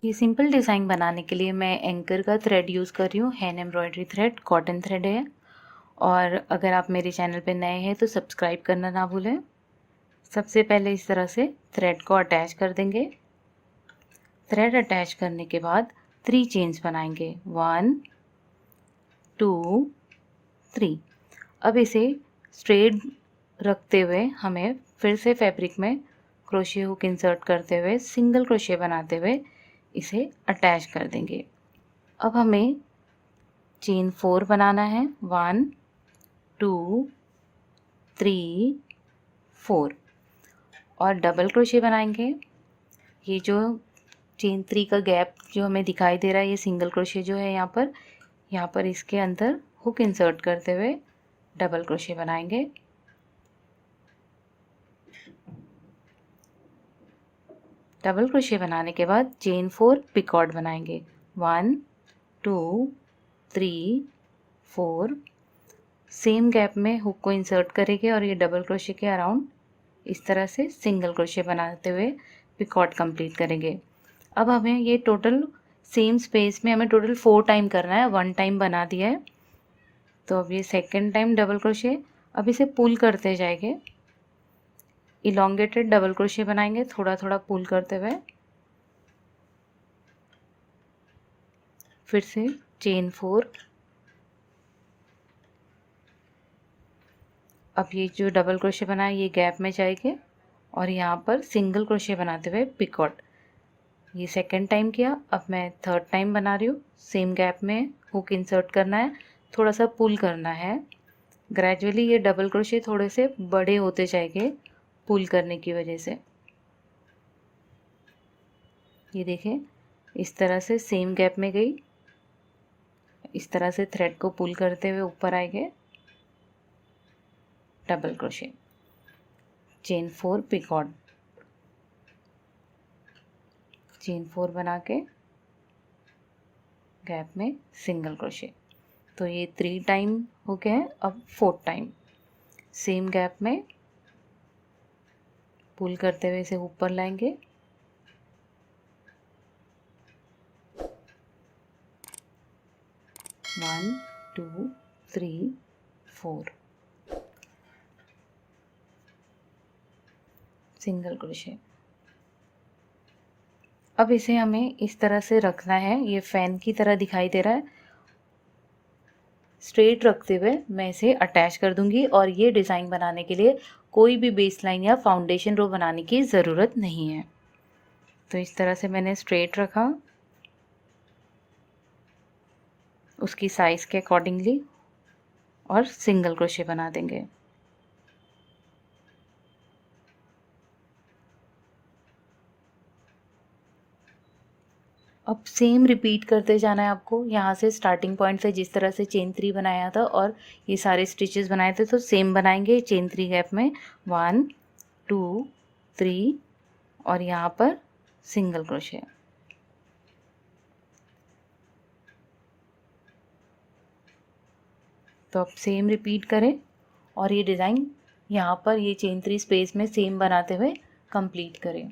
ये simple design बनाने के लिए मैं एंकर का थ्रेड यूज़ कर रही हूँ, hand embroidery thread, cotton thread है। और अगर आप मेरे चैनल पे नए हैं तो सब्सक्राइब करना ना भूलें। सबसे पहले इस तरह से थ्रेड को अटैच कर देंगे। थ्रेड अटैच करने के बाद 3 चेन्स बनाएंगे, 1 2 3। अब इसे स्ट्रेट रखते हुए हमें फिर से फैब्रिक में क्रोशे हुक इंसर्ट करते हुए सिंगल क्रोशे बनाते हुए इसे अटैच कर देंगे। अब हमें चेन 4 बनाना है, 1 2 3 4 और डबल क्रोशे बनाएंगे। ये जो चेन 3 का गैप जो हमें दिखाई दे रहा है, ये सिंगल क्रोशे जो है यहाँ पर इसके अंदर हुक इंसर्ट करते हुए डबल क्रोशे बनाएंगे। डबल क्रोशे बनाने के बाद चेन 4 पिकॉट बनाएंगे, 1 2 3 4। सेम गैप में हुक को इंसर्ट करेंगे और ये डबल क्रोशे के अराउंड इस तरह से सिंगल क्रोशे बनाते हुए पिकॉट कंप्लीट करेंगे। अब हमें ये टोटल सेम स्पेस में हमें टोटल 4 टाइम करना है, 1 टाइम बना दिया है। तो अब ये सेकेंड टाइम डबल क्रोशे, अब इसे पुल करते जाएंगे, इलोंगेटेड डबल क्रोशे बनाएंगे थोड़ा थोड़ा पुल करते हुए। फिर से चेन 4। अब ये जो डबल क्रोशे बना है ये गैप में जाएंगे और यहाँ पर सिंगल क्रोशे बनाते हुए पिकॉट। ये सेकंड टाइम किया, अब मैं थर्ड टाइम बना रही हूँ। सेम गैप में हुक इंसर्ट करना है, थोड़ा सा पुल करना है। ग्रेजुअली ये डबल क्रोशे थोड़े से बड़े होते जाएंगे पुल करने की वजह से। ये देखें, इस तरह से सेम गैप में गई, इस तरह से थ्रेड को पुल करते हुए ऊपर आएंगे, double crochet, chain 4 picot, chain 4 बना के गैप में सिंगल क्रोशे। तो ये 3 टाइम हो गए हैं। अब 4th टाइम सेम गैप में पुल करते हुए इसे ऊपर लाएंगे, वन 2 3 4, सिंगल क्रोशे। अब इसे हमें इस तरह से रखना है, ये फैन की तरह दिखाई दे रहा है। स्ट्रेट रखते हुए मैं इसे अटैच कर दूंगी और ये डिज़ाइन बनाने के लिए कोई भी बेस लाइन या फाउंडेशन रो बनाने की ज़रूरत नहीं है। तो इस तरह से मैंने स्ट्रेट रखा, उसकी साइज़ के अकॉर्डिंगली, और सिंगल क्रोशे बना देंगे। अब सेम रिपीट करते जाना है आपको, यहाँ से स्टार्टिंग पॉइंट से जिस तरह से चेन 3 बनाया था और ये सारे स्टिचेस बनाए थे तो सेम बनाएंगे चेन 3 गैप में, 1 2 3 और यहाँ पर सिंगल क्रोशे। तो अब सेम रिपीट करें और ये डिज़ाइन यहाँ पर ये चेन 3 स्पेस में सेम बनाते हुए कंप्लीट करें।